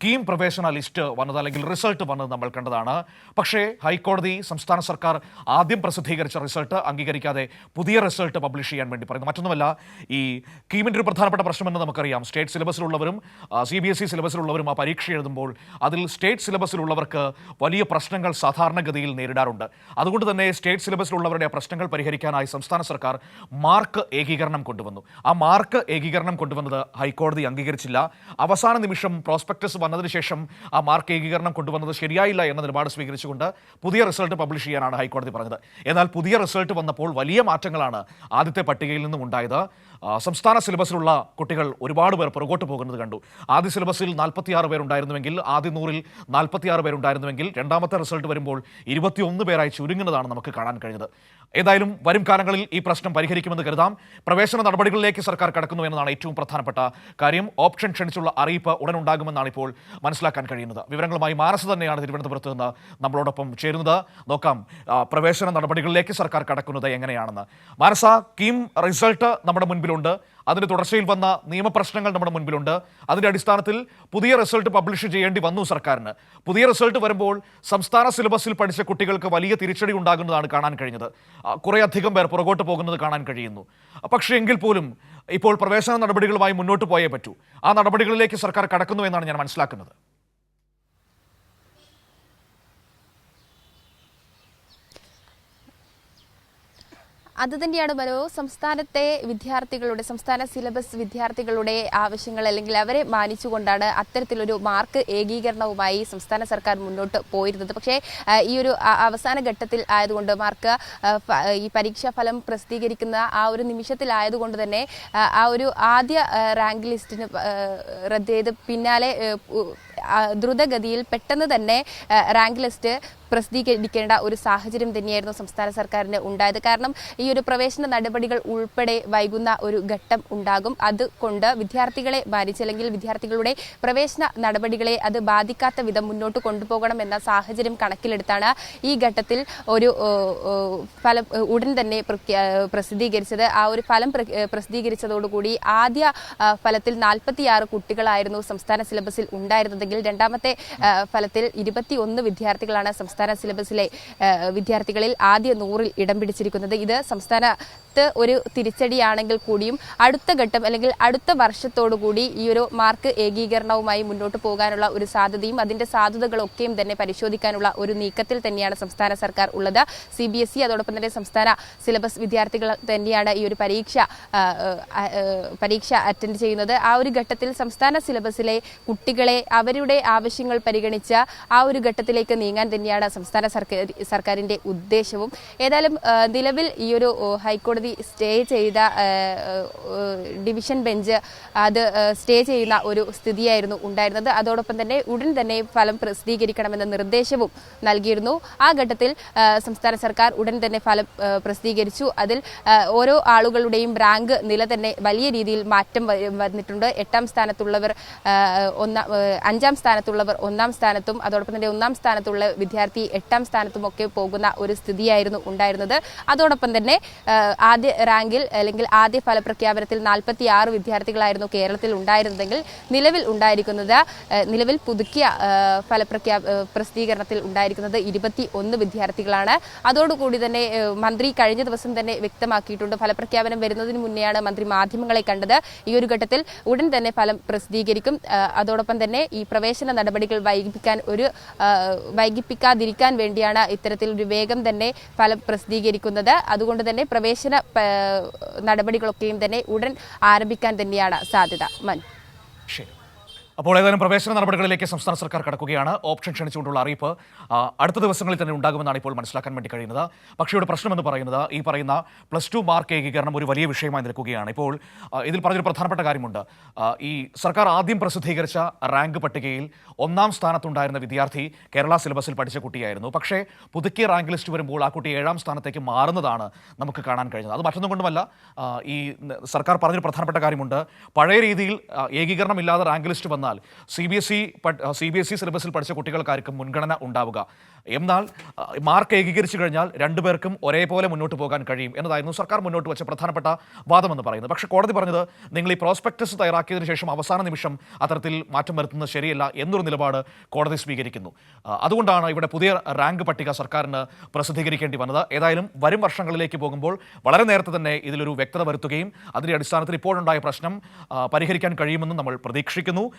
കീം പ്രവേശന ലിസ്റ്റ് വന്നത് അല്ലെങ്കിൽ റിസൾട്ട് വന്നത് നമ്മൾ കണ്ടതാണ്. പക്ഷേ ഹൈക്കോടതി സംസ്ഥാന സർക്കാർ ആദ്യം പ്രസിദ്ധീകരിച്ച റിസൾട്ട് അംഗീകരിക്കാതെ പുതിയ റിസൾട്ട് പബ്ലിഷ് ചെയ്യാൻ വേണ്ടി പറയുന്നു. മറ്റൊന്നുമല്ല, ഈ കീമിൻ്റെ ഒരു പ്രധാനപ്പെട്ട പ്രശ്നമെന്ന് നമുക്കറിയാം. സ്റ്റേറ്റ് സിലബസിലുള്ളവരും CBSE സിലബസിലുള്ളവരും ആ പരീക്ഷ എഴുതുമ്പോൾ അതിൽ സ്റ്റേറ്റ് സിലബസിലുള്ളവർക്ക് വലിയ പ്രശ്നങ്ങൾ സാധാരണഗതിയിൽ നേരിടാറുണ്ട്. അതുകൊണ്ട് തന്നെ സ്റ്റേറ്റ് സിലബസിലുള്ളവരുടെ ആ പ്രശ്നങ്ങൾ പരിഹരിക്കാനായി സംസ്ഥാന സർക്കാർ മാർക്ക് ഏകീകരണം കൊണ്ടുവന്നു. ആ മാർക്ക് ഏകീകരണം കൊണ്ടുവന്നത് ഹൈക്കോടതി അംഗീകരിച്ചില്ല. അവസാന നിമിഷം പ്രോസ്പെക്ടസ് വന്നതിന് ശേഷം ആ മാർക്ക് ഏകീകരണം കൊണ്ടുവന്നത് ശരിയായില്ല എന്ന നിലപാട് സ്വീകരിച്ചുകൊണ്ട് പുതിയ റിസൾട്ട് പബ്ലിഷ് ചെയ്യാനാണ് ഹൈക്കോടതി പറഞ്ഞത്. എന്നാൽ പുതിയ റിസൾട്ട് വന്നപ്പോൾ വലിയ മാറ്റങ്ങളാണ് ആദ്യത്തെ പട്ടികയിൽ നിന്നും ഉണ്ടായത്. സംസ്ഥാന സിലബസിലുള്ള കുട്ടികൾ ഒരുപാട് പേർ പുറകോട്ട് പോകുന്നത് കണ്ടു. ആദ്യ സിലബസിൽ 46 പേരുണ്ടായിരുന്നുവെങ്കിൽ, ആദ്യ 100-ൽ 46 പേരുണ്ടായിരുന്നുവെങ്കിൽ രണ്ടാമത്തെ റിസൾട്ട് വരുമ്പോൾ 21 പേരായി ചുരുങ്ങുന്നതാണ് നമുക്ക് കാണാൻ കഴിഞ്ഞത്. ഏതായാലും വരും കാലങ്ങളിൽ ഈ പ്രശ്നം പരിഹരിക്കുമെന്ന് കരുതാം. പ്രവേശന നടപടികളിലേക്ക് സർക്കാർ കടക്കുന്നു എന്നതാണ് ഏറ്റവും പ്രധാനപ്പെട്ട കാര്യം. ഓപ്ഷൻ ക്ഷണിച്ചുള്ള അറിയിപ്പ് ഉടൻ ഉണ്ടാകുമെന്നാണ് ഇപ്പോൾ മനസ്സിലാക്കാൻ കഴിയുന്നത്. വിവരങ്ങളുമായി മാനസ തന്നെയാണ് തിരുവനന്തപുരത്ത് നിന്ന് നമ്മളോടൊപ്പം ചേരുന്നത്. നോക്കാം പ്രവേശന നടപടികളിലേക്ക് സർക്കാർ കടക്കുന്നത് എങ്ങനെയാണെന്ന്. മാനസ, കീം റിസൾട്ട് നമ്മുടെ മുൻപിലുണ്ട്. അതിൻ്റെ തുടർച്ചയിൽ വന്ന നിയമപ്രശ്നങ്ങൾ നമ്മുടെ മുൻപിലുണ്ട്. അതിൻ്റെ അടിസ്ഥാനത്തിൽ പുതിയ റിസൾട്ട് പബ്ലിഷ് ചെയ്യേണ്ടി വന്നു സർക്കാരിന്. പുതിയ റിസൾട്ട് വരുമ്പോൾ സംസ്ഥാന സിലബസിൽ പഠിച്ച കുട്ടികൾക്ക് വലിയ തിരിച്ചടി ഉണ്ടാകുന്നതാണ് കാണാൻ കഴിഞ്ഞത്. കുറേയധികം പേർ പുറകോട്ട് പോകുന്നത് കാണാൻ കഴിയുന്നു. പക്ഷേ എങ്കിൽ പോലും ഇപ്പോൾ പ്രവേശന നടപടികളുമായി മുന്നോട്ട് പോയേ പറ്റൂ. ആ നടപടികളിലേക്ക് സർക്കാർ കടക്കുന്നു എന്നാണ് ഞാൻ മനസ്സിലാക്കുന്നത്. അതുതന്നെയാണ് മനോ. സംസ്ഥാനത്തെ വിദ്യാർത്ഥികളുടെ, സംസ്ഥാന സിലബസ് വിദ്യാർത്ഥികളുടെ ആവശ്യങ്ങൾ അല്ലെങ്കിൽ അവരെ മാനിച്ചുകൊണ്ടാണ് അത്തരത്തിലൊരു മാർക്ക് ഏകീകരണവുമായി സംസ്ഥാന സർക്കാർ മുന്നോട്ട് പോയിരുന്നത്. പക്ഷേ ഈ ഒരു അവസാന ഘട്ടത്തിൽ ആയതുകൊണ്ട്, മാർക്ക് ഈ പരീക്ഷാ ഫലം പ്രസിദ്ധീകരിക്കുന്ന ആ ഒരു നിമിഷത്തിലായതുകൊണ്ട് തന്നെ ആ ഒരു ആദ്യ റാങ്ക് ലിസ്റ്റിന് റദ്ദ് ചെയ്ത് പിന്നാലെ ദ്രുതഗതിയിൽ പെട്ടെന്ന് തന്നെ റാങ്ക് ലിസ്റ്റ് പ്രസിദ്ധീകരിക്കേണ്ട ഒരു സാഹചര്യം തന്നെയായിരുന്നു സംസ്ഥാന സർക്കാരിന് ഉണ്ടായത്. കാരണം ഈ ഒരു പ്രവേശന നടപടികൾ ഉൾപ്പെടെ വൈകുന്ന ഒരു ഘട്ടം ഉണ്ടാകും. അതുകൊണ്ട് വിദ്യാർത്ഥികളെ ബാധിച്ച് അല്ലെങ്കിൽ വിദ്യാർത്ഥികളുടെ പ്രവേശന നടപടികളെ അത് ബാധിക്കാത്ത വിധം മുന്നോട്ട് കൊണ്ടുപോകണമെന്ന സാഹചര്യം കണക്കിലെടുത്താണ് ഈ ഘട്ടത്തിൽ ഒരു ഫലം ഉടൻ തന്നെ പ്രസിദ്ധീകരിച്ചത്. ആ ഒരു ഫലം പ്രസിദ്ധീകരിച്ചതോടുകൂടി ആദ്യ ഫലത്തിൽ 46 കുട്ടികളായിരുന്നു സംസ്ഥാന സിലബസിൽ ഉണ്ടായിരുന്നതെങ്കിൽ രണ്ടാമത്തെ ഫലത്തിൽ 21 വിദ്യാർത്ഥികളാണ് സംസ്ഥാന സിലബസിലെ വിദ്യാർത്ഥികളിൽ ആദ്യ 100-ൽ ഇടം പിടിച്ചിരിക്കുന്നത്. ഇത് സംസ്ഥാനത്ത് ഒരു തിരിച്ചടിയാണെങ്കിൽ കൂടിയും അടുത്ത ഘട്ടം അല്ലെങ്കിൽ അടുത്ത വർഷത്തോടുകൂടി ഈ ഒരു മാർക്ക് ഏകീകരണവുമായി മുന്നോട്ട് പോകാനുള്ള ഒരു സാധ്യതയും അതിന്റെ സാധ്യതകളൊക്കെയും തന്നെ പരിശോധിക്കാനുള്ള ഒരു നീക്കത്തിൽ തന്നെയാണ് സംസ്ഥാന സർക്കാർ ഉള്ളത്. CBSE അതോടൊപ്പം തന്നെ സംസ്ഥാന സിലബസ് വിദ്യാർത്ഥികൾ തന്നെയാണ് ഈ ഒരു പരീക്ഷ അറ്റൻഡ് ചെയ്യുന്നത്. ആ ഒരു ഘട്ടത്തിൽ സംസ്ഥാന സിലബസിലെ കുട്ടികളെ അവരുടെ ആവശ്യങ്ങൾ പരിഗണിച്ച ആ ഒരു ഘട്ടത്തിലേക്ക് നീങ്ങാൻ തന്നെയാണ് സംസ്ഥാന സർക്കാരിന്റെ ഉദ്ദേശവും. ഏതായാലും നിലവിൽ ഈ ഒരു ഹൈക്കോടതി സ്റ്റേ ചെയ്ത ഡിവിഷൻ ബെഞ്ച് അത് സ്റ്റേ ചെയ്യുന്ന ഒരു സ്ഥിതിയായിരുന്നു ഉണ്ടായിരുന്നത്. അതോടൊപ്പം തന്നെ ഉടൻ തന്നെ ഫലം പ്രസിദ്ധീകരിക്കണമെന്ന നിർദ്ദേശവും നൽകിയിരുന്നു. ആ ഘട്ടത്തിൽ സംസ്ഥാന സർക്കാർ ഉടൻ തന്നെ ഫലം പ്രസിദ്ധീകരിച്ചു. അതിൽ ഓരോ ആളുകളുടെയും റാങ്ക് നില തന്നെ വലിയ രീതിയിൽ മാറ്റം വന്നിട്ടുണ്ട്. 8ാം സ്ഥാനത്തുള്ളവർ 5ാം സ്ഥാനത്തുള്ളവർ 1ാം സ്ഥാനത്തും അതോടൊപ്പം തന്നെ 1ാം സ്ഥാനത്തുള്ള വിദ്യാർത്ഥി 8ാം സ്ഥാനത്തും ഒക്കെ പോകുന്ന ഒരു സ്ഥിതിയായിരുന്നു ഉണ്ടായിരുന്നത്. അതോടൊപ്പം തന്നെ ആദ്യ റാങ്കിൽ അല്ലെങ്കിൽ ആദ്യ ഫലപ്രഖ്യാപനത്തിൽ 46 വിദ്യാർത്ഥികളായിരുന്നു കേരളത്തിൽ ഉണ്ടായിരുന്നതെങ്കിൽ നിലവിൽ പുതുക്കിയ പ്രസിദ്ധീകരണത്തിൽ ഉണ്ടായിരിക്കുന്നത് 21 വിദ്യാർത്ഥികളാണ്. അതോടുകൂടി തന്നെ മന്ത്രി കഴിഞ്ഞ ദിവസം തന്നെ വ്യക്തമാക്കിയിട്ടുണ്ട്. ഫലപ്രഖ്യാപനം വരുന്നതിന് മുന്നെയാണ് മന്ത്രി മാധ്യമങ്ങളെ കണ്ടത്. ഈ ഒരു ഘട്ടത്തിൽ ഉടൻ തന്നെ ഫലം പ്രസിദ്ധീകരിക്കും. അതോടൊപ്പം തന്നെ ഈ പ്രവേശന നടപടികൾ വൈകിപ്പിക്കാതിരിക്കാൻ വേണ്ടിയാണ് ഇത്തരത്തിലൊരു വേഗം തന്നെ ഫലം പ്രസിദ്ധീകരിക്കുന്നത്. അതുകൊണ്ട് തന്നെ പ്രവേശന നടപടികളൊക്കെയും തന്നെ ഉടൻ ആരംഭിക്കാൻ തന്നെയാണ് സാധ്യത. അപ്പോൾ ഏതായാലും പ്രവേശന നടപടികളിലേക്ക് സംസ്ഥാന സർക്കാർ കടക്കുകയാണ്. ഓപ്ഷൻ ക്ഷണിച്ചുകൊണ്ടുള്ള അറിയിപ്പ് അടുത്ത ദിവസങ്ങളിൽ തന്നെ ഉണ്ടാകുമെന്നാണ് ഇപ്പോൾ മനസ്സിലാക്കാൻ വേണ്ടി കഴിയുന്നത്. പക്ഷേ ഇവിടെ പ്രശ്നമെന്ന് പറയുന്നത് ഈ പറയുന്ന +2 മാർക്ക് ഏകീകരണം ഒരു വലിയ വിഷയമായി നിൽക്കുകയാണ്. ഇപ്പോൾ ഇതിൽ പറഞ്ഞൊരു പ്രധാനപ്പെട്ട കാര്യമുണ്ട്. ഈ സർക്കാർ ആദ്യം പ്രസിദ്ധീകരിച്ച റാങ്ക് പട്ടികയിൽ 1ാം സ്ഥാനത്തുണ്ടായിരുന്ന വിദ്യാർത്ഥി കേരള സിലബസിൽ പഠിച്ച കുട്ടിയായിരുന്നു. പക്ഷേ പുതുക്കിയ റാങ്ക് ലിസ്റ്റ് വരുമ്പോൾ ആ കുട്ടി 7ാം സ്ഥാനത്തേക്ക് മാറുന്നതാണ് നമുക്ക് കാണാൻ കഴിഞ്ഞത്. അത് മറ്റൊന്നും കൊണ്ടുമല്ല, ഈ സർക്കാർ പറഞ്ഞൊരു പ്രധാനപ്പെട്ട കാര്യമുണ്ട്. പഴയ രീതിയിൽ ഏകീകരണം ഇല്ലാതെ റാങ്ക് ലിസ്റ്റ് വന്നാൽ എന്നാൽ CBSE സിലബസിൽ പഠിച്ച കുട്ടികൾക്കായിരിക്കും മുൻഗണന ഉണ്ടാവുക. എന്നാൽ മാർക്ക് ഏകീകരിച്ചു കഴിഞ്ഞാൽ രണ്ടുപേർക്കും ഒരേപോലെ മുന്നോട്ട് പോകാൻ കഴിയും എന്നതായിരുന്നു സർക്കാർ മുന്നോട്ട് വെച്ച പ്രധാനപ്പെട്ട വാദമെന്ന് പറയുന്നത്. പക്ഷേ കോടതി പറഞ്ഞത് നിങ്ങൾ ഈ പ്രോസ്പെക്ടസ് തയ്യാറാക്കിയതിനു ശേഷം അവസാന നിമിഷം അത്തരത്തിൽ മാറ്റം വരുത്തുന്നത് ശരിയല്ല എന്നൊരു നിലപാട് കോടതി സ്വീകരിക്കുന്നു. അതുകൊണ്ടാണ് ഇവിടെ പുതിയ റാങ്ക് പട്ടിക സർക്കാരിന് പ്രസിദ്ധീകരിക്കേണ്ടി വന്നത്. ഏതായാലും വരും വർഷങ്ങളിലേക്ക് പോകുമ്പോൾ വളരെ നേരത്തെ തന്നെ ഇതിലൊരു വ്യക്തത വരുത്തുകയും അതിന്റെ അടിസ്ഥാനത്തിൽ ഇപ്പോഴുണ്ടായ പ്രശ്നം പരിഹരിക്കാൻ കഴിയുമെന്നും നമ്മൾ പ്രതീക്ഷിക്കുന്നു.